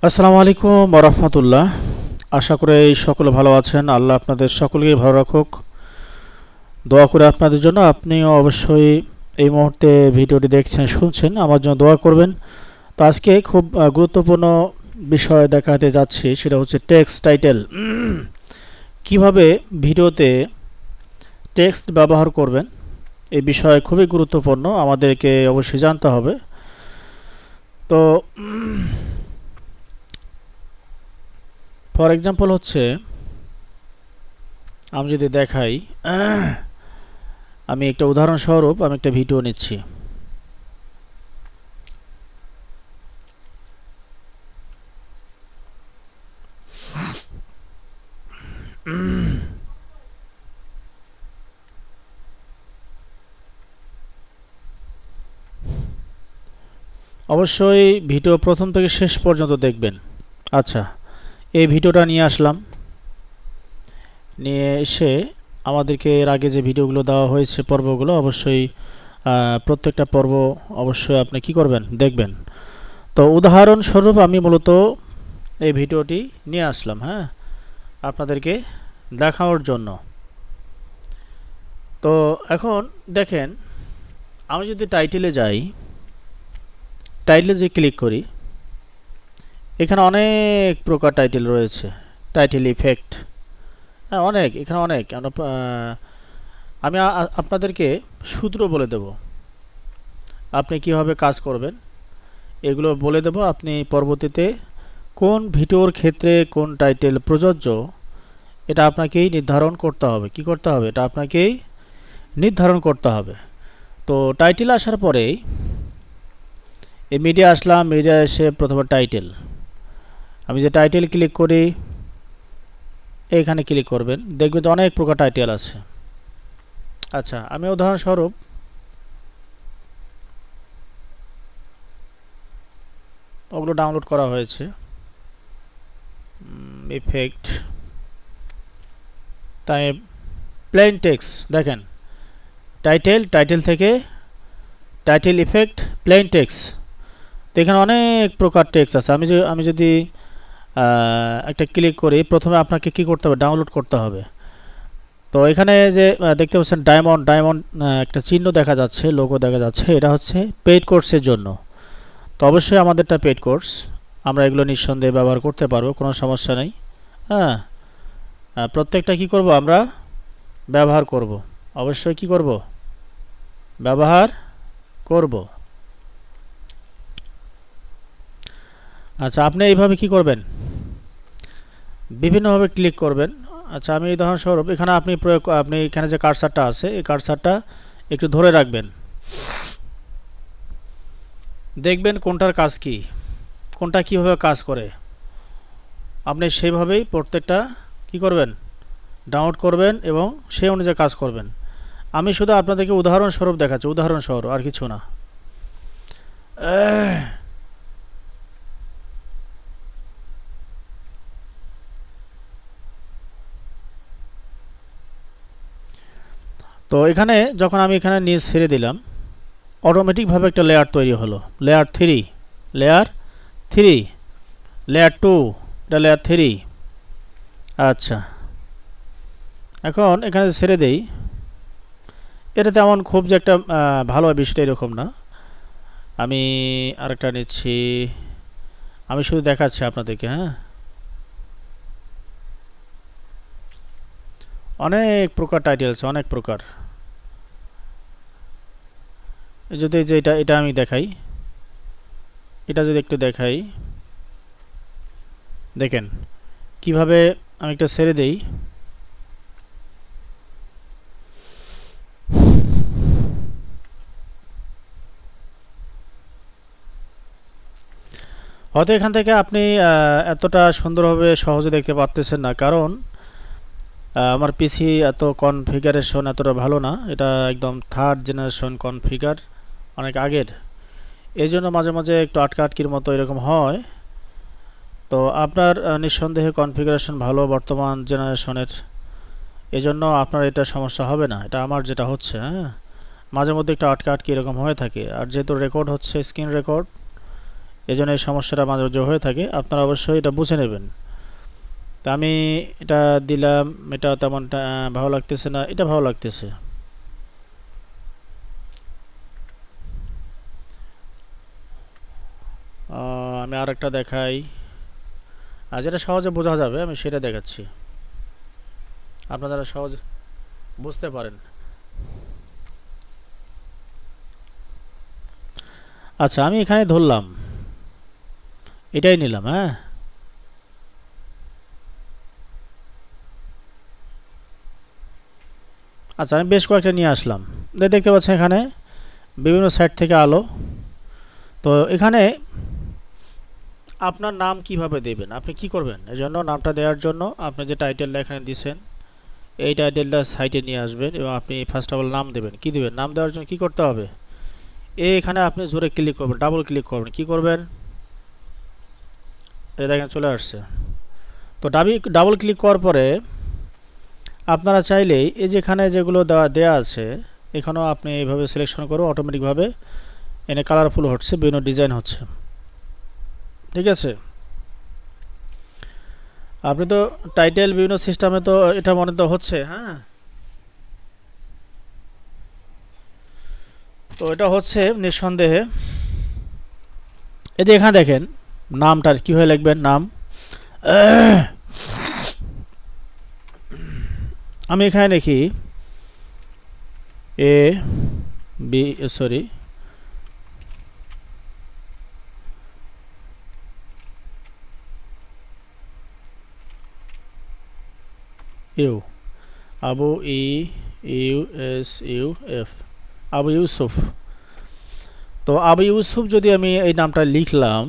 আসসালামু আলাইকুম ওয়া রাহমাতুল্লাহ। আশা করি সকলে ভালো আছেন। আল্লাহ আপনাদের সকলকেই ভালো রাখুক। দোয়া করে আপনাদের জন্য। আপনিও অবশ্যই এই মুহূর্তে ভিডিওটি দেখছেন, শুনছেন, আমার জন্য দোয়া করবেন। তো আজকে খুব গুরুত্বপূর্ণ বিষয় দেখাতে যাচ্ছি, সেটা হচ্ছে টেক্সট টাইটেল। কিভাবে ভিডিওতে টেক্সট ব্যবহার করবেন এই বিষয় খুবই গুরুত্বপূর্ণ, আমাদেরকে অবশ্যই জানতে হবে। তো ফর এক্সাম্পল হচ্ছে আমি যদি দেখাই, আমি একটা উদাহরণস্বরূপ আমি একটা ভিডিও নিচ্ছি। অবশ্যই ভিডিও প্রথম থেকে শেষ পর্যন্ত দেখবেন। আচ্ছা, এই ভিডিওটা নিয়ে আসলাম, নিয়ে এসে আমাদেরকে এর আগে যে ভিডিওগুলো দেওয়া হয়েছে পর্বগুলো অবশ্যই প্রত্যেকটা পর্ব অবশ্যই আপনি কি করবেন, দেখবেন। তো উদাহরণস্বরূপ আমি মূলত এই ভিডিওটি নিয়ে আসলাম, হ্যাঁ, আপনাদেরকে দেখানোর জন্য। তো এখন দেখেন, আমি যদি টাইটেলে যাই, টাইটেলে যে ক্লিক করি, এখানে অনেক প্রকার টাইটেল রয়েছে। টাইটেল ইফেক্ট, হ্যাঁ, অনেক, এখানে অনেক। আমি আপনাদেরকে সূত্র বলে দেব, আপনি কিভাবে কাজ করবেন এগুলো বলে দেব। আপনি পরবর্তীতে কোন ভিডিওর ক্ষেত্রে কোন টাইটেল প্রযোজ্য এটা আপনাকেই নির্ধারণ করতে হবে। কি করতে হবে? এটা আপনাকেই নির্ধারণ করতে হবে। তো টাইটেল আসার পরেই এই মিডিয়া আসলাম, মিডিয়া এসে প্রথমে টাইটেল। আমি যে টাইটেল ক্লিক করি, এইখানে ক্লিক করবেন, দেখবেন তো অনেক প্রকার টাইটেল আছে। আচ্ছা, আমি উদাহরণস্বরূপ ওগুলো ডাউনলোড করা হয়েছে। ইফেক্ট, তাই প্লেন টেক্সট, দেখেন টাইটেল, টাইটেল থেকে টাইটেল ইফেক্ট, প্লেন টেক্সট। তো এখানে অনেক প্রকার টেক্সট আছে। আমি যদি একটা ক্লিক করি, প্রথমে আপনাকে কি করতে হবে? ডাউনলোড করতে হবে। তো এখানে যে দেখতে পাচ্ছেন ডায়মন্ড, ডায়মন্ড একটা চিহ্ন দেখা যাচ্ছে, লোগো দেখা যাচ্ছে, এটা হচ্ছে পেইড কোর্সের জন্য। তো অবশ্যই আমাদেরটা পেইড কোর্স, আমরা এগুলো নিঃসন্দেহে ব্যবহার করতে পারবো, কোনো সমস্যা নেই। হ্যাঁ, প্রত্যেকটা কি করব, আমরা ব্যবহার করব, অবশ্যই কি করব, ব্যবহার করব। আচ্ছা, আপনি এইভাবে কি করবেন, বিভিন্নভাবে ক্লিক করবেন। আচ্ছা, আমি উদাহরণস্বরূপ এখানে আপনি এখানে যে কার্সারটা আছে, এই কার্সারটা একটু ধরে রাখবেন, দেখবেন কোনটার কাজ কি, কোনটা কীভাবে কাজ করে। আপনি সেইভাবেই প্রত্যেকটা কি করবেন, ডাউনলোড করবেন এবং সেই অনুযায়ী কাজ করবেন। আমি শুধু আপনাদেরকে উদাহরণস্বরূপ দেখাচ্ছি, উদাহরণস্বরূপ, আর কিছু না। তো এখানে যখন আমি এখানে নিচ ছেড়ে দিলাম, অটোমেটিকভাবে একটা লেয়ার তৈরি হলো। লেয়ার 3, লেয়ার 3, লেয়ার 2, এটা লেয়ার 3। আচ্ছা, এখন এখানে ছেড়ে দেই। এটা তেমন খুব যে একটা ভালো বিষয়টা এরকম না। আমি আরেকটা নিচ্ছি, আমি শুধু দেখাচ্ছি আপনাদেরকে। হ্যাঁ, অনেক প্রকার টাইটেল আছে, অনেক প্রকার। যদি যে এটা আমি দেখাই, এটা যদি একটু দেখাই, দেখেন কিভাবে আমি একটা ছেড়ে দেই। হয়তো এখান থেকে আপনি এতটা সুন্দরভাবে সহজে দেখতে পারতেছেন না, কারণ আমার পিসি এত কনফিগারেশন এতটা ভালো না। এটা একদম থার্ড জেনারেশন কনফিগার, অনেক আগের। এই জন্য মাঝে মাঝে একটু আটকির মতো এরকম হয়। তো আপনার নিঃসন্দেহে কনফিগারেশন ভালো বর্তমান জেনারেশনের, এজন্য আপনার এটা সমস্যা হবে না। এটা আমার যেটা হচ্ছে, হ্যাঁ, মাঝে মধ্যে একটু আটকি এরকম হয়ে থাকে। আর যেহেতু রেকর্ড হচ্ছে, স্ক্রিন রেকর্ড, এই জন্য এই সমস্যাটা মাঝে মাঝে হয়ে থাকে, আপনারা অবশ্যই এটা বুঝে নেবেন। তা আমি এটা দিলাম, এটা তেমনটা ভালো লাগতেছে না, এটা ভালো লাগতেছে। আমি আরেকটা দেখাই, আর যেটা সহজে বোঝা যাবে আমি সেটা দেখাচ্ছি, আপনারা সহজে বুঝতে পারেন। আচ্ছা, আমি এখানে ধরলাম, এটাই নিলাম। হ্যাঁ, আচ্ছা, আমি বেশ কয়েকটা নিয়ে আসলাম। দেখতে পাচ্ছেন এখানে বিভিন্ন সাইড থেকে আলো। তো এখানে আপনার নাম কিভাবে দেবেন, আপনি কি করবেন? এই জন্য নামটা দেওয়ার জন্য আপনি যে টাইটেলটা এখানে দিয়েছেন, এই টাইটেলটা সাইটে নিয়ে আসবেন এবং আপনি ফার্স্ট অফ অল নাম দেবেন। কি দেবেন? নাম দেওয়ার জন্য কি করতে হবে? এখানে আপনি জোরে ক্লিক করবেন, ডাবল ক্লিক করবেন। কি করবেন? এই দেখেন চলে আসছে। তো ডাবল ক্লিক করার পরে আপনারা চাইলেই এই যেখানে যেগুলো দেওয়া আছে এখানেও আপনি এইভাবে সিলেকশন করে অটোমেটিকভাবে এনে কালারফুল হচ্ছে, বিভিন্ন ডিজাইন হচ্ছে। ঠিক আছে, আপনি তো টাইটেল বিভিন্ন সিস্টেমে তো এটা মনে তো হচ্ছে। হ্যাঁ, তো এটা হচ্ছে নিঃসন্দেহে। এই যে এখানে দেখেন নামটা কীভাবে লিখবেন। নাম আমি এখানে লিখি A B, sorry, U, Abu, U S U F, Abu Yusuf. তো আবু ইউসুফ যদি আমি এই নামটা লিখলাম,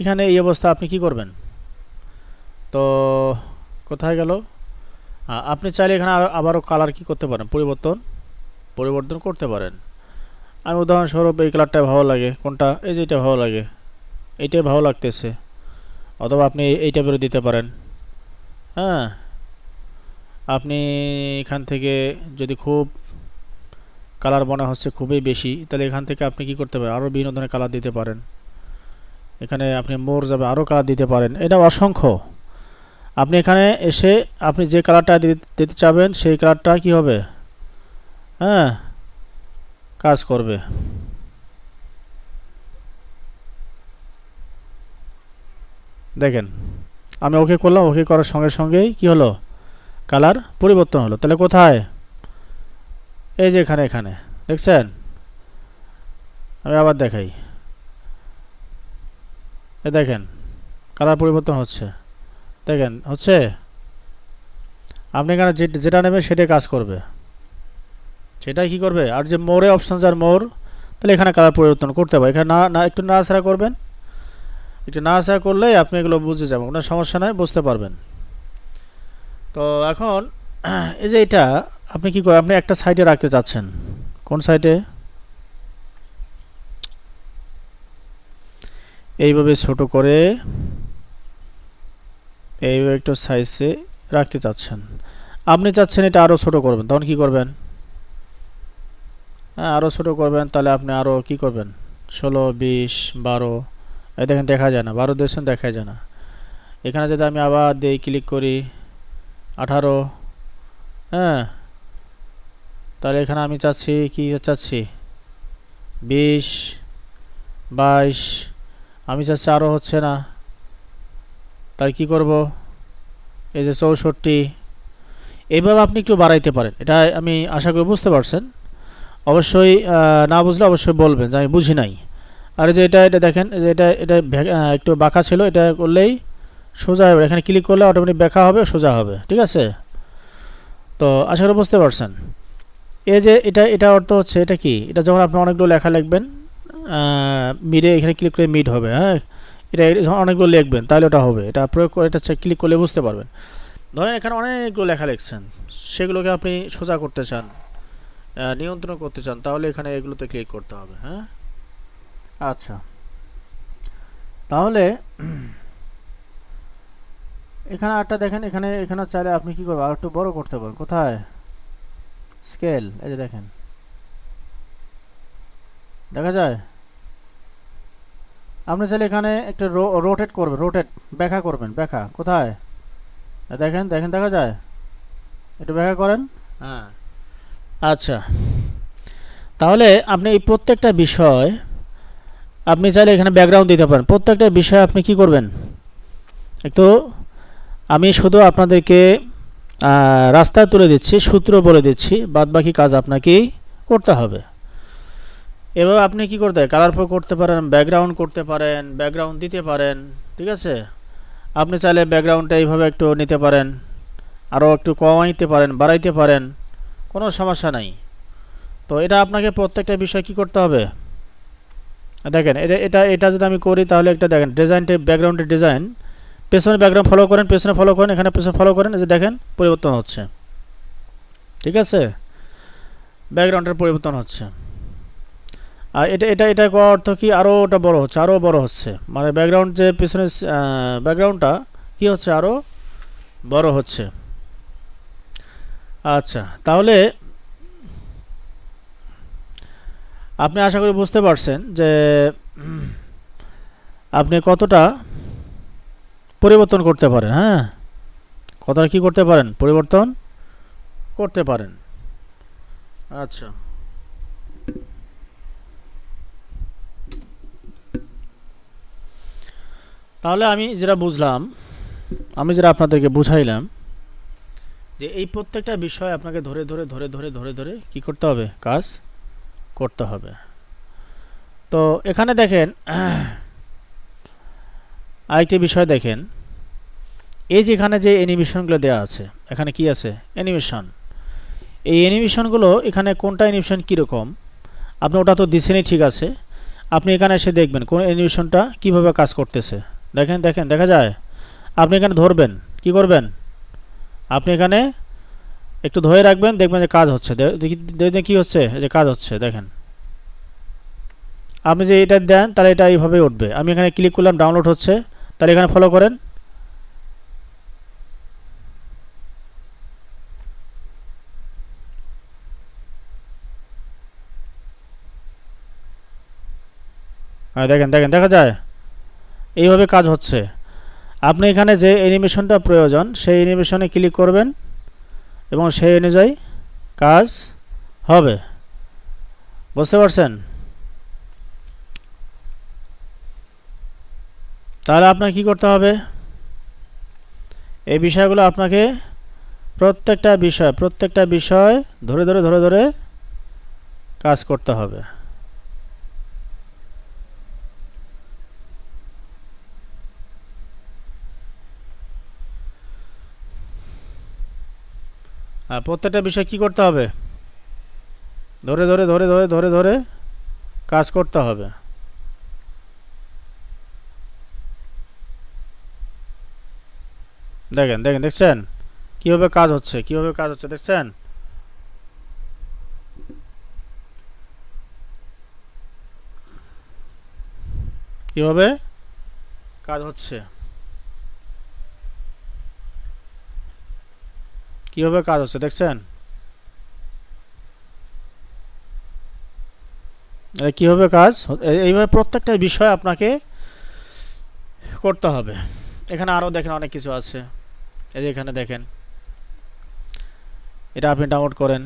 এখানে এই অবস্থা আপনি কি করবেন? তো কোথায় গেল? আপনি চাইলে এখানে আবারও কালার কি করতে পারেন, পরিবর্তন করতে পারেন। আমি উদাহরণস্বরূপ এই কালারটা ভালো লাগে, কোনটা? এই যে এটা ভালো লাগে, এইটাই ভালো লাগতেছে। অথবা আপনি এই টাইপেরও দিতে পারেন। হ্যাঁ, আপনি এখান থেকে যদি খুব কালার মনে হচ্ছে খুবই বেশি, তাহলে এখান থেকে আপনি কি করতে পারেন? আরও বিভিন্ন ধরনের কালার দিতে পারেন। এখানে আপনি মোর যাবে, আরও কালার দিতে পারেন। এটা অসংখ্য। আপনি এখানে এসে আপনি যে কালারটা দিতে চাবেন সেই কালারটা কি হবে? হ্যাঁ, কাজ করবে। দেখেন আমি ওকে করলাম, ওকে করার সঙ্গে সঙ্গেই কি হলো? কালার পরিবর্তন হলো। তাহলে কোথায়? এই যে এখানে দেখছেন? আমি আবার দেখাই, এ দেখেন কালার পরিবর্তন হচ্ছে। দেখেন হচ্ছে। আপনি এখানে যেটা নেবেন সেটাই কাজ করবে, সেটাই কি করবে। আর যে মোরে অপশান, আর মোর, তাহলে এখানে কালার পরিবর্তন করতে হবে। এখানে না একটু নাড়াচাড়া করবেন, একটু নাড়াচাড়া করলেই আপনি এগুলো বুঝে যাবেন, কোনো সমস্যা নয়, বুঝতে পারবেন। তো এখন এই যে এটা আপনি কি করে, আপনি একটা সাইডে রাখতে চাচ্ছেন, কোন সাইডে? এইভাবে ছোট করে এইভাবে একটু সাইজে রাখতে চাচ্ছেন। আপনি চাচ্ছেন এটা আরও ছোট করবেন, তখন কি করবেন? হ্যাঁ, আরও ছোট করবেন। তাহলে আপনি আরও কি করবেন? 16, 20, 12। এই দেখেন দেখা যায় না, 12 দিয়েছেন, দেখা যায় না। এখানে যদি আমি আবার দিই, ক্লিক করি 18, হ্যাঁ, তাহলে এখানে আমি চাচ্ছি কি চাচ্ছি? 20, 22। আমি চাচ্ছি আরও হচ্ছে না, তাই কি করব? এই যে 64। এইভাবে আপনি একটু বাড়াইতে পারেন। এটা আমি আশা করি বুঝতে পারছেন। অবশ্যই না বুঝলে অবশ্যই বলবেন যে আমি বুঝি নাই। আর যে এটা দেখেন, যে এটা একটু বাঁকা ছিল, এটা করলেই সোজা হবে। এখানে ক্লিক করলে অটোমেটিক বাঁকা হবে, সোজা হবে। ঠিক আছে, তো আশা করি বুঝতে পারছেন। এই যে এটা অর্থ হচ্ছে, এটা কি? এটা যখন আপনি অনেকগুলো লেখা লিখবেন, মিডে এখানে ক্লিক করে মিড হবে। হ্যাঁ, এটা অনেকগুলো লিখবেন তাহলে ওটা হবে। এটা প্রয়োগ করে এটা ক্লিক করলে বুঝতে পারবেন। ধরেন এখানে অনেকগুলো লেখা লিখছেন, সেগুলোকে আপনি সোজা করতে চান, নিয়ন্ত্রণ করতে চান, তাহলে এখানে এগুলোতে ক্লিক করতে হবে। হ্যাঁ, আচ্ছা, তাহলে এখানে আরটা দেখেন, এখানে চাইলে আপনি কি করবেন? আর একটু বড় করতে পারেন। কোথায়? স্কেল, এই যে দেখেন, দেখা যায়। আপনি চাইলে এখানে একটু রোটেট করবেন, রোটেট ব্যাখ্যা করবেন, ব্যাখ্যা কোথায় দেখেন, দেখেন দেখা যায়, একটু ব্যাখ্যা করেন। হ্যাঁ, আচ্ছা, তাহলে আপনি এই প্রত্যেকটা বিষয় আপনি চাইলে এখানে ব্যাকগ্রাউন্ড দিতে পারেন। প্রত্যেকটা বিষয় আপনি কি করবেন, একটু আমি শুধু আপনাদেরকে রাস্তায় তুলে দিচ্ছি, সূত্র বলে দিচ্ছি, বাদ বাকি কাজ আপনাকেই করতে হবে। এভাবে আপনি কি করতে কালারফুল করতে পারেন, ব্যাকগ্রাউন্ড করতে পারেন, ব্যাকগ্রাউন্ড দিতে পারেন, ঠিক আছে। আপনি চাইলে ব্যাকগ্রাউন্ডটা এইভাবে একটু নিতে পারেন, আরও একটু কমাইতে পারেন, বাড়াইতে পারেন, কোনো সমস্যা নাই। তো এটা আপনাকে প্রত্যেকটা বিষয় কি করতে হবে, দেখেন এটা এটা এটা যদি আমি করি তাহলে একটা দেখেন ডিজাইনটা, ব্যাকগ্রাউন্ডের ডিজাইন, পেছনে ব্যাকগ্রাউন্ড ফলো করেন, পেছনে ফলো করেন, এখানে পেছনে ফলো করেন, এই যে দেখেন পরিবর্তন হচ্ছে, ঠিক আছে, ব্যাকগ্রাউন্ডের পরিবর্তন হচ্ছে। আর এটা এটা এটা করার অর্থ কি, আরও ওটা বড় হচ্ছে, আরও বড় হচ্ছে, মানে ব্যাকগ্রাউন্ড যে পিছনে ব্যাকগ্রাউন্ডটা কি হচ্ছে, আরও বড় হচ্ছে। আচ্ছা, তাহলে আপনি আশা করি বুঝতে পারছেন যে আপনি কতটা পরিবর্তন করতে পারেন। হ্যাঁ, কতটা কি করতে পারেন, পরিবর্তন করতে পারেন। আচ্ছা, তাহলে আমি যেটা বুঝলাম, আমি যেটা আপনাদেরকে বুঝাইলাম, যে এই প্রত্যেকটা বিষয় আপনাকে ধরে ধরে ধরে ধরে ধরে ধরে কি করতে হবে, কাজ করতে হবে। তো এখানে দেখেন আরেকটি বিষয় দেখেন, এই যেখানে যে অ্যানিমেশনগুলো দেওয়া আছে, এখানে কি আছে, অ্যানিমেশন। এই অ্যানিমেশনগুলো এখানে কোনটা অ্যানিমেশন কীরকম, আপনি ওটা তো দিচ্ছেনই, ঠিক আছে। আপনি এখানে এসে দেখবেন কোন অ্যানিমেশনটা কীভাবে কাজ করতেছে। দেখেন, দেখেন দেখা যায়। আপনি এখানে ধরবেন, কি করবেন, আপনি এখানে একটু ধরে রাখবেন, দেখবেন যে কাজ হচ্ছে, দেখবেন কী হচ্ছে, যে কাজ হচ্ছে। দেখেন আপনি যে এটা দেন তাহলে এটা এইভাবেই উঠবে। আমি এখানে ক্লিক করলাম, ডাউনলোড হচ্ছে, তাহলে এখানে ফলো করেন। হ্যাঁ, দেখেন দেখেন দেখা যায়, এইভাবে কাজ হচ্ছে। আপনি এখানে যে অ্যানিমেশনটা প্রয়োজন সেই অ্যানিমেশনে ক্লিক করবেন এবং সেই অনুযায়ী কাজ হবে। বুঝতে পারছেন? তাহলে আপনাকে কি করতে হবে, এই বিষয়গুলো আপনাকে প্রত্যেকটা বিষয় ধরে ধরে ধরে ধরে কাজ করতে হবে। আর প্রত্যেকটা বিষয় কি করতে হবে, ধরে ধরে ধরে ধরে ধরে ধরে কাজ করতে হবে। দেখেন দেখেন দেখছেন কীভাবে কাজ হচ্ছে, কীভাবে কাজ হচ্ছে, দেখছেন? কীভাবে কাজ হচ্ছে, কীভাবে কাজ হচ্ছে, দেখছেন? কীভাবে কাজ, এইভাবে প্রত্যেকটা বিষয় আপনাকে করতে হবে। এখানে আরও দেখেন অনেক কিছু আছে, এই যে এখানে দেখেন, এটা আপনি ডাউনলোড করেন,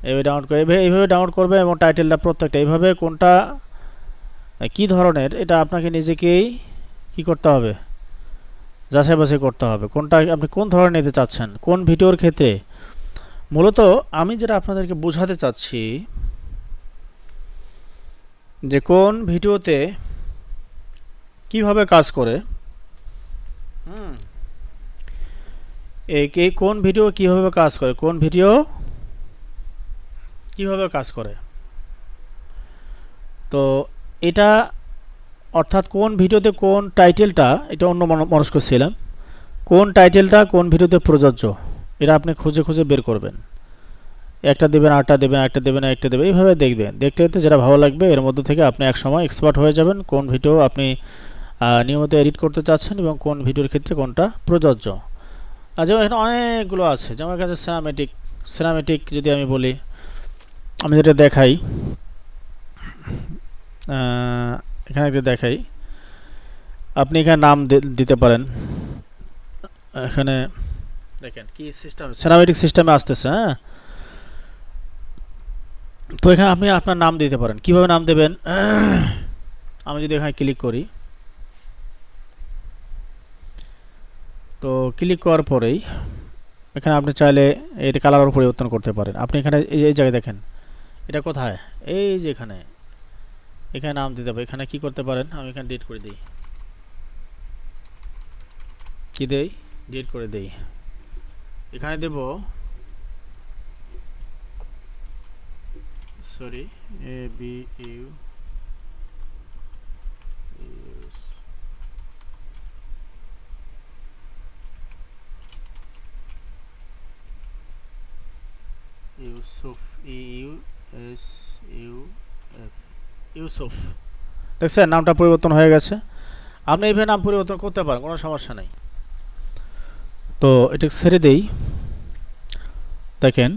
এইভাবে ডাউনলোড করে এইভাবে ডাউনলোড করবেন এবং টাইটেলটা প্রত্যেকটা এইভাবে কোনটা কি ধরনের, এটা আপনাকে নিজেকেই কি করতে হবে, যাচাই বাছাই করতে হবে, কোনটা আপনি কোন ধরনের নিতে চাচ্ছেন, কোন ভিডিওর ক্ষেত্রে। মূলত আমি যেটা আপনাদেরকে বোঝাতে চাচ্ছি যে কোন ভিডিওতে কিভাবে কাজ করে, এই কোন ভিডিও কিভাবে কাজ করে, কোন ভিডিও কিভাবে কাজ করে। তো এটা অর্থাৎ কোন ভিডিওতে কোন টাইটেলটা, এটা অন্য মনস্ক ছিলাম, কোন টাইটেলটা কোন ভিডিওতে প্রযোজ্য, এটা আপনি খুঁজে খুঁজে বের করবেন। একটা দেবেন, আটটা দেবেন, একটা দেবেন, একটা দেবেন, এইভাবে দেখবেন। দেখতে দেখতে যেটা ভালো লাগবে এর মধ্যে থেকে আপনি এক সময় এক্সপার্ট হয়ে যাবেন, কোন ভিডিও আপনি নিয়মিত এডিট করতে চাচ্ছেন এবং কোন ভিডিওর ক্ষেত্রে কোনটা প্রযোজ্য। আর যেমন এখানে অনেকগুলো আছে, যেমন এখানে সিনেমেটিক যদি আমি বলি, আমি যেটা দেখাই, এখানে একটু দেখাই, আপনি এখানে নাম দিতে পারেন। এখানে দেখেন কি সিস্টেম, সিনেমেটিক সিস্টেমে আসতেছে। হ্যাঁ, তো এখানে আপনি আপনার নাম দিতে পারেন। কিভাবে নাম দেবেন? আমি যদি এখানে ক্লিক করি, তো ক্লিক করার পরেই এখানে আপনি চাইলে এটা কালার পরিবর্তন করতে পারেন। আপনি এখানে এই জায়গায় দেখেন, এটা কোথায়, এই যে এখানে নাম দিতে হবে। এখানে কি করতে পারেন, আমি এখানে ডিলিট করে দিই, কি দেই, ডিলিট করে দেই। এখানে দেব, sorry, A B U Yusuf, E U S U F, Yusuf. দেখছেন নামটা পরিবর্তন হয়ে গেছে। আপনি এইভাবে নাম পরিবর্তন করতে পারেন, কোনো সমস্যা নেই। তো এটা ছেড়ে দেই। দেখেন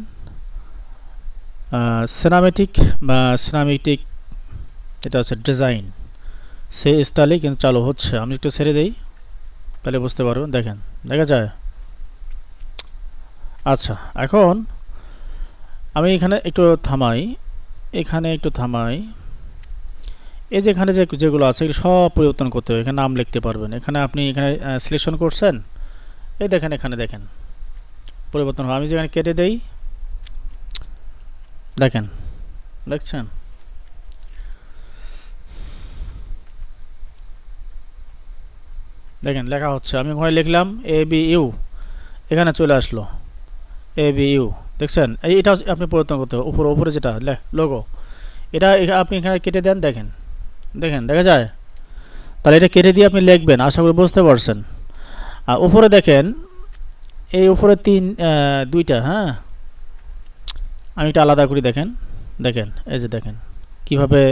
সিনেমেটিক বা সিনেমেটিক, এটা হচ্ছে ডিজাইন, সেই স্টাইলে কিন্তু চালু হচ্ছে। আমি একটু ছেড়ে দেই, তাহলে বুঝতে পারবেন। দেখেন, দেখা যায়। আচ্ছা, এখন আমি এখানে একটু থামাই, এখানে একটু থামাই। এই যে এখানে যেগুলো আছে এগুলো সব পরিবর্তন করতে হবে। এখানে নাম লিখতে পারবেন। এখানে আপনি এখানে সিলেকশন করছেন, এই দেখেন, এখানে দেখেন পরিবর্তন হয়। আমি যেখানে কেটে দেই, দেখেন, দেখছেন? দেখেন লেখা হচ্ছে। আমি ওখানে লিখলাম এ বি ইউ, এখানে চলে আসলো এ বি ইউ। দেখছেন? এইটা আপনি পরিবর্তন করতে হবে। উপরে যেটা লোগো, এটা আপনি এখানে কেটে দেন। দেখেন, দেখেন, দেখা যায়? তাহলে এটা কেটে দিয়ে আপনি লিখবেন। আশা করি বুঝতে পারছেন। আর উপরে দেখেন, এই উপরে দুইটা, হ্যাঁ, আমি এটা আলাদা করি। দেখেন, দেখেন, এই যে দেখেন কিভাবে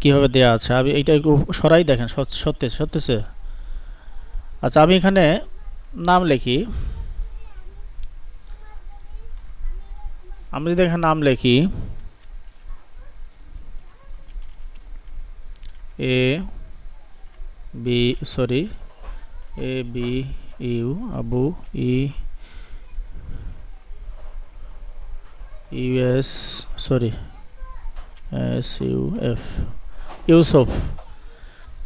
কিভাবে দেয়া আছে। আমি এইটা একটু সরাই, দেখেন সত্যছে। আচ্ছা, আমি এখানে নাম লিখি। আমি যদি এখানে নাম লিখি A B, sorry, A B U, Abu, E U S, sorry, S U F, Yusuf.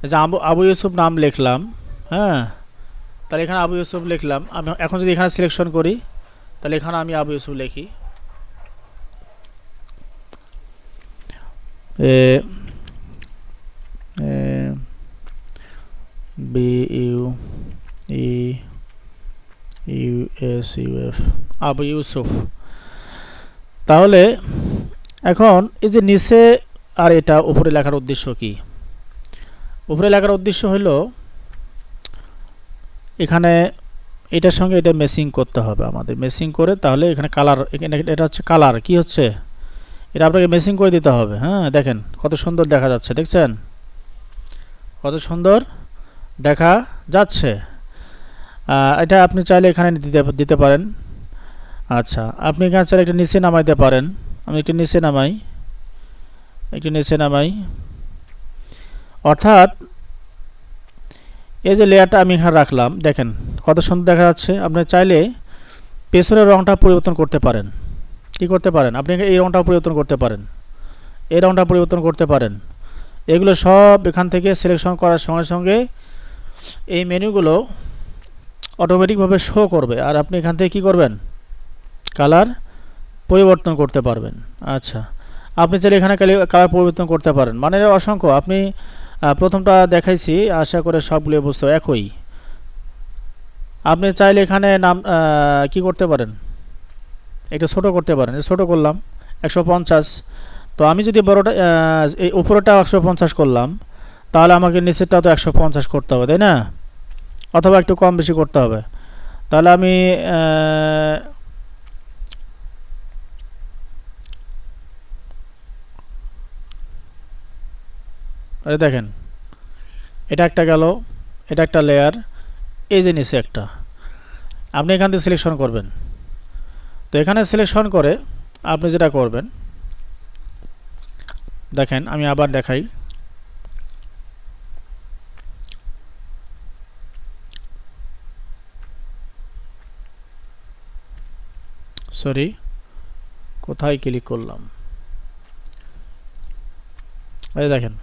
আচ্ছা, আবু ইউসুফ নাম লিখলাম। হ্যাঁ, তাহলে এখানে আবু ইউসুফ লিখলাম। আমি এখন যদি এখানে সিলেকশন করি, তাহলে এখানে আমি আবু ইউসুফ লিখি, A B U E U S U F, Abu Yusuf. তাহলে এখন এই যে নিচে আর এটা উপরে লেখার উদ্দেশ্য কি? উপরে লেখার উদ্দেশ্য হলো এখানে এটার সঙ্গে এটা ম্যাচিং করতে হবে আমাদের। ম্যাচিং করে তাহলে এখানে কালার, এখানে এটা হচ্ছে কালার, কি হচ্ছে, এটা আপনাকে ম্যাচিং করে দিতে হবে। হ্যাঁ, দেখেন কত সুন্দর দেখা যাচ্ছে। দেখছেন কত সুন্দর দেখা যাচ্ছে? এটা আপনি চাইলে এখানে দিতে পারেন। আচ্ছা, আপনি এখানে চাইলে একটা নিচে নামাইতে পারেন। আমি একটু নিচে নামাই, অর্থাৎ এই যে লেয়ারটা আমি এখানে রাখলাম, দেখেন কত সুন্দর দেখা যাচ্ছে। আপনি চাইলে পেছনের রংটা পরিবর্তন করতে পারেন। কি করতে পারেন? আপনি এই রংটা পরিবর্তন করতে পারেন, এই রংটা পরিবর্তন করতে পারেন। এগুলো সব এখান থেকে সিলেকশন করার সঙ্গে সঙ্গে এই মেনুগুলো অটোমেটিকভাবে শো করবে। আর আপনি এখান থেকে কী করবেন? কালার পরিবর্তন করতে পারবেন। আচ্ছা, আপনি চাইলে এখানে কালার পরিবর্তন করতে পারেন। মানে অসংখ্য। আপনি প্রথমটা দেখাইছি, আশা করে সবগুলো বুঝতে একই। আপনি চাইলে এখানে নাম কি করতে পারেন? একটু ছোটো করতে পারেন। ছোটো করলাম 150। তো আমি যদি বড়টা, এই উপরেটা 150 করলাম, তাহলে আমাকে নিচেরটা তো 150 করতে হবে, তাই না? অথবা একটু কম বেশি করতে হবে। তাহলে আমি দেখেন, এটা একটা গেল, এটা একটা লেয়ার, এই যে নিচে একটা। আপনি এখান থেকে সিলেকশন করবেন। তো এখানে সিলেকশন করে আপনি যেটা করবেন, দেখেন আমি আবার দেখাই, সরি, কোথায় ক্লিক করলাম, এই দেখেন।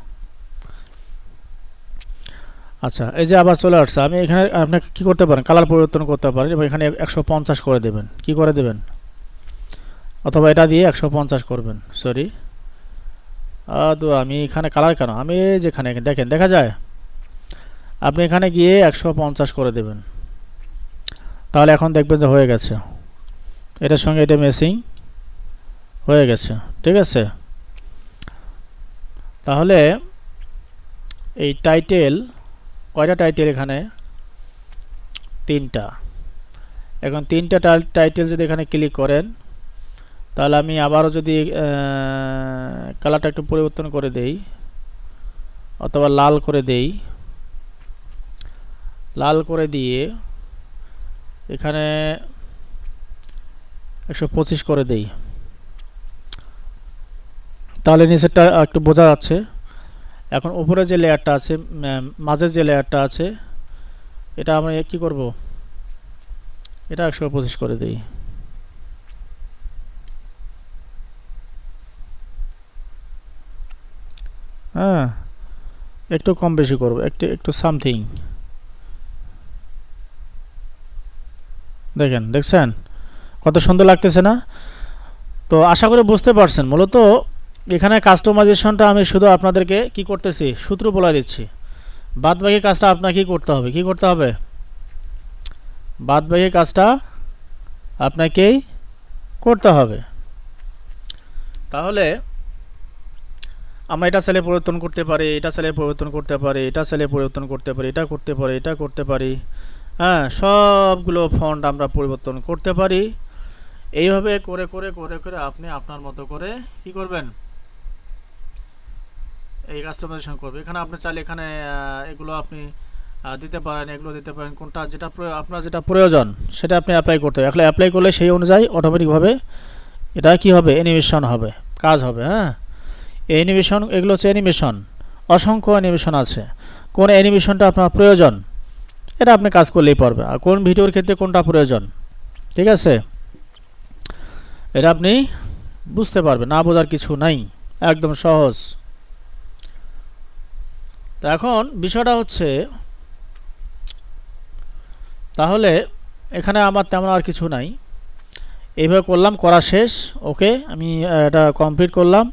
আচ্ছা, এই যে আবার চলে আসছে। আমি এখানে আপনাকে কি করতে পারেন, কালার পরিবর্তন করতে পারেন এবং এখানে 150 করে দেবেন। কি করে দেবেন, অথবা এটা দিয়ে 150 করবেন। সরি, আমি এখানে কালার কেন, আমি যেখানে দেখেন দেখা যায়, আপনি এখানে গিয়ে 150 করে দেবেন। তাহলে এখন দেখবেন যে হয়ে গেছে, এটার সঙ্গে এটা ম্যাচিং হয়ে গেছে। ঠিক আছে, তাহলে এই টাইটেল, কয়টা টাইটেল এখানে, 3টা। এখন 3টা টাইটেল যদি এখানে ক্লিক করেন, তাহলে আমি আবারও যদি কালারটা একটু পরিবর্তন করে দেই অথবা লাল করে দেই, লাল করে দিয়ে এখানে 125 করে দেই, তাহলে নিচেরটা একটু বোঝা যাচ্ছে। এখন উপরে যে লেয়ারটা আছে, মাঝের যে লেয়ারটা আছে, এটা আমরা কি করব, এটা 125 করে দেই। হ্যাঁ, একটু কম বেশি করব, একটু একটু সামথিং। দেখছেন কত সুন্দর লাগতেছে না? তো আশা করি বুঝতে পারছেন। মূলত এখানে কাস্টমাইজেশনটা আমি শুধু আপনাদেরকে কি করতেছি, সূত্র বলে দিচ্ছি। বাদবাকি কাজটা আপনাকেই করতে হবে। কি করতে হবে, বাদবাকি কাজটা আপনাকেই করতে হবে। তাহলে আমরা এটা চাইলে পরিবর্তন করতে পারি, এটা চাইলে পরিবর্তন করতে পারি, এটা চাইলে পরিবর্তন করতে পারি, এটা করতে পারি, এটা করতে পারি। হ্যাঁ, সবগুলো ফন্ট আমরা পরিবর্তন করতে পারি। এইভাবে করে করে করে করে আপনি আপনার মতো করে কি করবেন, এই কাস্টমাইজেশন করবেন। এখানে আপনি চাইলে এখানে এগুলো আপনি দিতে পারেন, এগুলো দিতে পারেন। কোনটা যেটা আপনার যেটা প্রয়োজন সেটা আপনি অ্যাপ্লাই করতে হবে। অ্যাপ্লাই করলে সেই অনুযায়ী অটোমেটিকভাবে এটা কি হবে, অ্যানিমেশন হবে, কাজ হবে। হ্যাঁ, অ্যানিমেশন, এগুলো হচ্ছে অ্যানিমেশন, অসংখ্য অ্যানিমেশন আছে। কোন অ্যানিমেশনটা আপনার প্রয়োজন এটা আপনি কাজ করলেই পারবেন, আর কোন ভিডিওর ক্ষেত্রে কোনটা প্রয়োজন, ঠিক আছে, এটা আপনি বুঝতে পারবেন। না বোঝার কিছু নাই, একদম সহজ। তো এখন বিষয়টা হচ্ছে, তাহলে এখানে আমার তেমন আর কিছু নাই। এইভাবে করলাম, করা শেষ। ওকে, আমি এটা কমপ্লিট করলাম।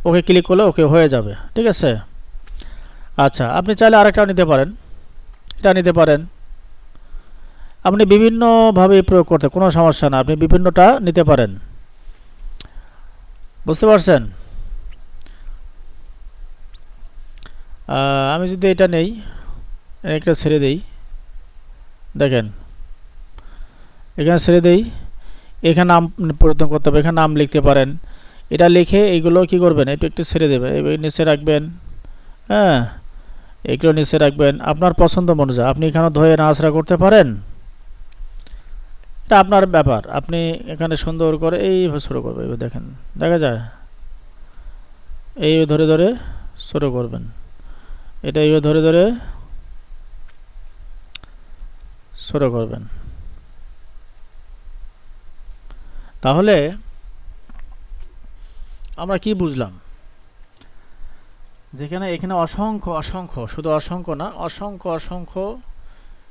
ওকে ক্লিক করলে ওকে হয়ে যাবে। ঠিক আছে, আচ্ছা, আপনি চাইলে আরেকটাও নিতে পারেন, এটা নিতে পারেন। আপনি বিভিন্নভাবে প্রয়োগ করতে কোনো সমস্যা না, আপনি বিভিন্নটা নিতে পারেন। বুঝতে পারছেন? আমি যদি এটা নেই, একটা ছেড়ে দেই, দেখেন এখানে ছেড়ে দেই, এখানে নাম পরিবর্তন করতে হবে, এখানে নাম লিখতে পারেন। এটা লিখে এইগুলো কি করবেন, একটু একটু ছেড়ে দেবেন, নিচে রাখবেন। হ্যাঁ, এগুলো নিচে রাখবেন আপনার পছন্দ অনুযায়ী। আপনি এখানে ধরে নাড়াচাড়া করতে পারেন, এটা আপনার ব্যাপার। আপনি এখানে সুন্দর করে এইভাবে শুরু করবেন, এইভাবে দেখেন, দেখা যায়, এই ধরে ধরে শুরু করবেন, এটা এইভাবে ধরে ধরে শুরু করবেন। তাহলে আমরা কি বুঝলাম, যেখানে এখানে অসংখ্য অসংখ্য, শুধু অসংখ্য না, অসংখ্য অসংখ্য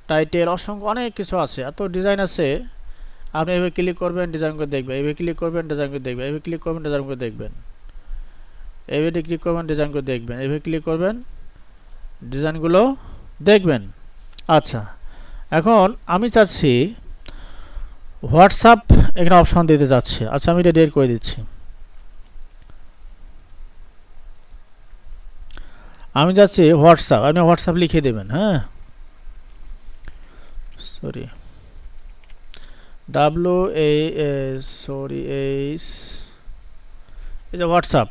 টাইটেল, অসংখ্য অনেক কিছু আছে, এত ডিজাইন আছে। আপনি এভাবে ক্লিক করবেন, ডিজাইন করে দেখবেন, এভাবে ক্লিক করবেন, ডিজাইন করে দেখবেন, এভাবে ক্লিক করবেন, ডিজাইন করে দেখবেন, এভাবে ক্লিক করবেন, ডিজাইন করে দেখবেন, এভাবে ক্লিক করবেন, ডিজাইনগুলো দেখবেন। আচ্ছা, এখন আমি চাচ্ছি হোয়াটসঅ্যাপ এখানে অপশন দিতে যাচ্ছে। আচ্ছা, আমি এটা ডিলিট করে দিচ্ছি। আমি যাচ্ছি হোয়াটসঅ্যাপ, আপনি হোয়াটসঅ্যাপ লিখে দেবেন। হ্যাঁ, সরি, WAS, এই যে হোয়াটসঅ্যাপ।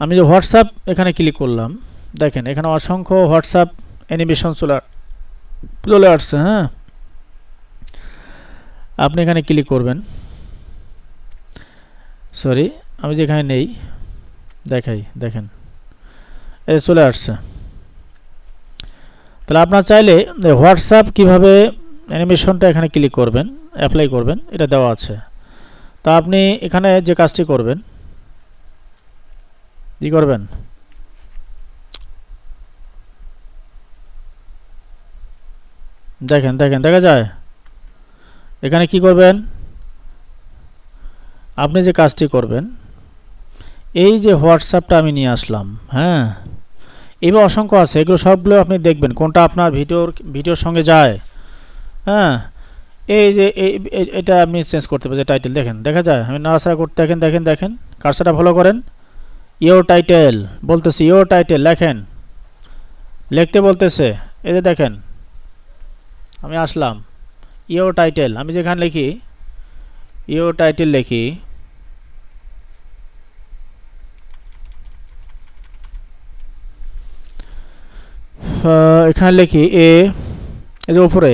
আমি যে হোয়াটসঅ্যাপ এখানে ক্লিক করলাম, দেখেন এখানে অসংখ্য হোয়াটসঅ্যাপ অ্যানিমেশন চলে আসছে। হ্যাঁ, আপনি এখানে ক্লিক করবেন। সরি, আমি যেখানে নেই দেখাই, দেখেন এই চলে আসছে। তাহলে আপনার চাইলে হোয়াটসঅ্যাপ কিভাবে অ্যানিমেশনটা এখানে ক্লিক করবেন, অ্যাপ্লাই করবেন, এটা দেওয়া আছে। তা আপনি এখানে যে কাজটি করবেন, কি করবেন, দেখেন দেখেন দেখা যায়। এখানে কি করবেন, আপনি যে কাজটি করবেন, এই যে হোয়াটসঅ্যাপটা আমি নিয়ে আসলাম, হ্যাঁ, এবার অসংখ্য আছে, এগুলো সবগুলো আপনি দেখবেন কোনটা আপনার ভিডিওর সঙ্গে যায়। হ্যাঁ, এই যে এটা আপনি চেঞ্জ করতে পারেন, টাইটেল দেখেন দেখা যায়, আমি নাড়াচাড়া করতে দেখেন দেখেন দেখেন, কার্সারটা ফলো করেন, ইওর টাইটেল বলতেছে, ইওর টাইটেল লেখেন, লিখতে বলতেছে, এই যে দেখেন আমি আসলাম, ইওর টাইটেল, আমি যেখানে লিখি ইওর টাইটেল লিখি, এখানে লিখি এই যে উপরে,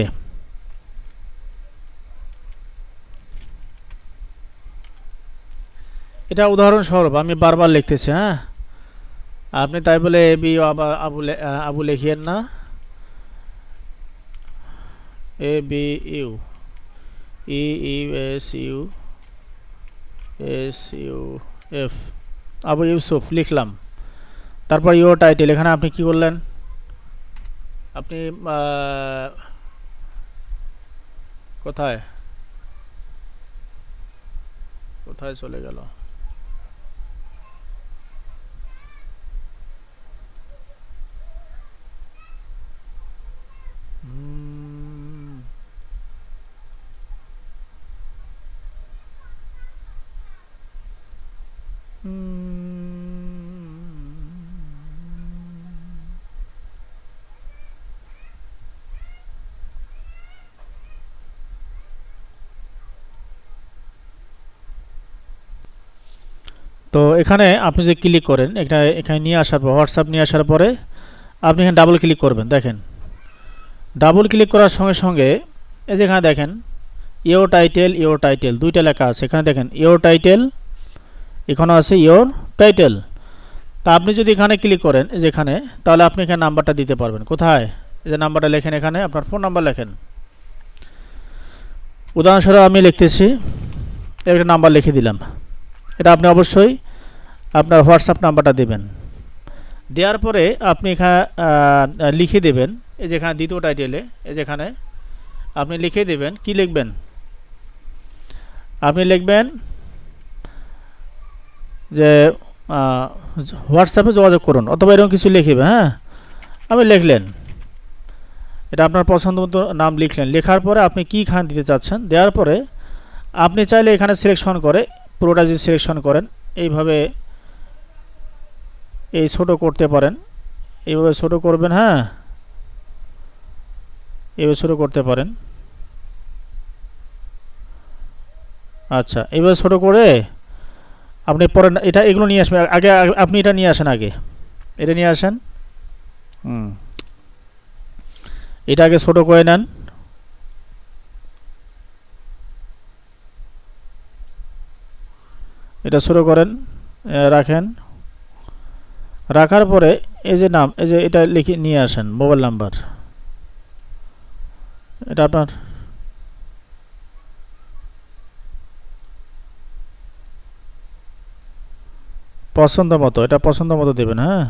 এটা উদাহরণস্বরূপ আমি বারবার লিখতেছি, হ্যাঁ, আপনি তাই বলে এ বি আবার আবু লিখিয়েন না, A B U E S U F, Abu Yusuf লিখলাম। তারপর ইওর টাইটেল, এখানে আপনি কি করলেন, আপনি কোথায় কোথায় চলে গেল, তো এখানে আপনি যে ক্লিক করেন, এখানে নিয়ে আসার পর, হোয়াটসঅ্যাপ নিয়ে আসার পরে আপনি এখানে ডাবল ক্লিক করবেন, দেখেন ডাবল ক্লিক করার সঙ্গে সঙ্গে এই যে এখানে দেখেন ইওর টাইটেল দুইটা লেখা আছে, এখানে দেখেন ইওর টাইটেল, এখানে আছে ইওর টাইটেল। তা আপনি যদি এখানে ক্লিক করেন যেখানে, তাহলে আপনি এখানে নাম্বারটা দিতে পারবেন, কোথায়, এই যে নাম্বারটা লেখেন, এখানে আপনার ফোন নাম্বার লেখেন, উদাহরণস্বরূপ আমি লিখতেছি, একটা নাম্বার লিখে দিলাম, এটা আপনি অবশ্যই আপনার হোয়াটসঅ্যাপ নাম্বারটা দেবেন, দেওয়ার পরে আপনি এখানে লিখে দেবেন, এই যেখানে দ্বিতীয় টাইটেলে, এই যেখানে আপনি লিখে দেবেন, কি লিখবেন, আপনি লিখবেন যে হোয়াটসঅ্যাপে যোগাযোগ করুন, অথবা এরকম কিছু লিখবে, হ্যাঁ, আপনি লিখলেন, এটা আপনার পছন্দ মতো নাম লিখলেন, লেখার পরে আপনি কী খান দিতে চাচ্ছেন, দেওয়ার পরে আপনি চাইলে এখানে সিলেকশন করে পুরোটা যদি সিলেকশন করেন, এইভাবে এই ছোটো করতে পারেন, এইভাবে ছোটো করবেন, হ্যাঁ, এইভাবে ছোটো করতে পারেন, আচ্ছা এইভাবে ছোটো করে আপনি পরে এটা এগুলো নিয়ে আসবেন, আগে আপনি এটা নিয়ে আসেন, আগে এটা নিয়ে আসেন, এটা আগে ছোটো করে নেন, এটা ছোটো করেন, রাখেন, রাখার পরে এই যে নাম, এই যে এটা লিখে নিয়ে আসেন, মোবাইল নাম্বার, এটা আপনার পছন্দ মতো, এটা পছন্দ মতো দেবেন, হ্যাঁ,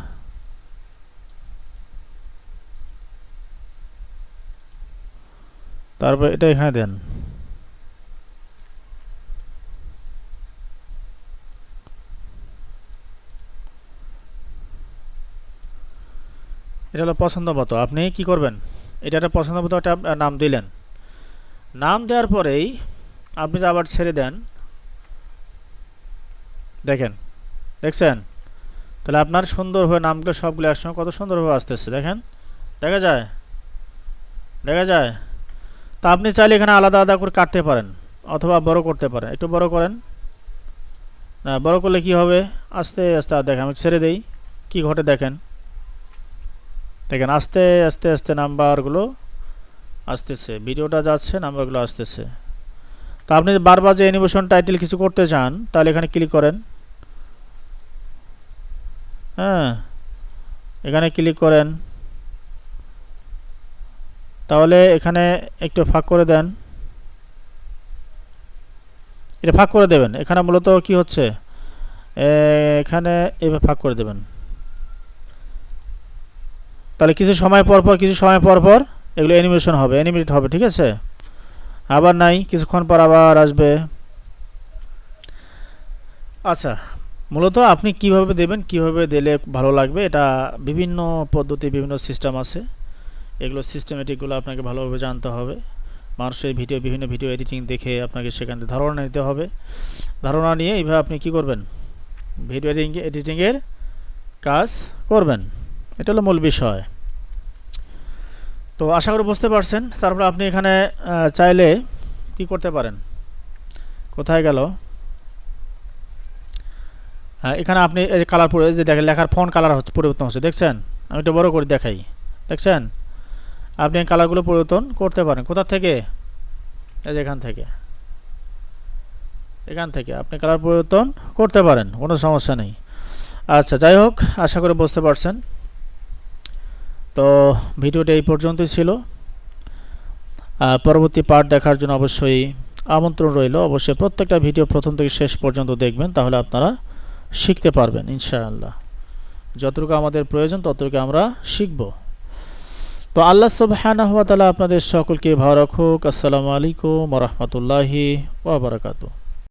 তারপর এটা এখানে দেন, এটা হলো পছন্দ মতো, আপনি কি করবেন, এটা একটা পছন্দ মতো একটা নাম দিলেন, নাম দেওয়ার পরেই আপনি আবার ছেড়ে দেন, দেখেন দেখছেন, তাহলে আপনার সুন্দরভাবে নামগুলো সবগুলো একসঙ্গে কত সুন্দরভাবে আসতেছে, দেখেন দেখা যায় দেখা যায়। তা আপনি চাইলে এখানে আলাদা আলাদা করে কাটতে পারেন, অথবা বড় করতে পারেন, একটু বড় করেন, বড় করলে কি হবে, আস্তে আস্তে দেখেন, আমি ছেড়ে দেই, কি ঘটে দেখেন, দেখেন আস্তে আস্তে আস্তে নাম্বারগুলো আসতেছে, ভিডিওটা যাচ্ছে, নাম্বারগুলো আসতেছে। তা আপনি বারবার যে অ্যানিমেশন টাইটেল কিছু করতে চান, তাহলে এখানে ক্লিক করেন, হ্যাঁ, এখানে ক্লিক করেন, তাহলে এখানে একটু ফাঁক করে দেন, এটা ফাঁক করে দেবেন। এখানে মূলত কি হচ্ছে, এখানে এভাবে ফাঁক করে দেবেন। তাহলে কিছু সময় পর পর এগুলো অ্যানিমেশন হবে, অ্যানিমেটেড হবে, ঠিক আছে। আবার নাই, কিছুক্ষণ পর আবার আসবে। আচ্ছা, মূলত আপনি কিভাবে দেবেন, কিভাবে দিলে ভালো লাগবে, এটা বিভিন্ন পদ্ধতি, বিভিন্ন সিস্টেম আছে। এগুলো সিস্টেমেটিকগুলো আপনাকে ভালোভাবে জানতে হবে। মানুষের বিভিন্ন ভিডিও এডিটিং দেখে আপনাকে সেখান থেকে ধারণা নিতে হবে। ধারণা নিয়ে এইভাবে আপনি কি করবেন, ভিডিও এডিটিংয়ের কাজ করবেন। এটা হলো মূল বিষয়। তো আশা করি বুঝতে পারছেন। তারপরে আপনি এখানে চাইলে কি করতে পারেন, কোথায় গেল, এখানে আপনি এই যে কালার পরে যে দেখেন লেখার ফন্ট কালার হচ্ছে, পরিবর্তন হচ্ছে, দেখছেন। আমি একটু বড় করে দেখাই, দেখছেন। আপনি কালারগুলো পরিবর্তন করতে পারেন। কোথা থেকে, এই যে এখান থেকে আপনি কালার পরিবর্তন করতে পারেন, কোনো সমস্যা নেই। আচ্ছা, যাই হোক, আশা করি বুঝতে পারছেন। তো ভিডিওটা এই পর্যন্তই ছিল। পরবর্তী পার্ট দেখার জন্য অবশ্যই আমন্ত্রণ রইল। অবশ্যই প্রত্যেকটা ভিডিও প্রথম থেকে শেষ পর্যন্ত দেখবেন, তাহলে আপনারা শিখতে পারবেন ইনশাআল্লাহ। যতটুকু আমাদের প্রয়োজন ততটুকু আমরা শিখব। তো আল্লাহ সুবহানাহু ওয়া তাআলা আপনাদের সকলকে ভালো রাখুক। আসসালামু আলাইকুম ওয়া রাহমাতুল্লাহি ওয়া বারাকাতুহু।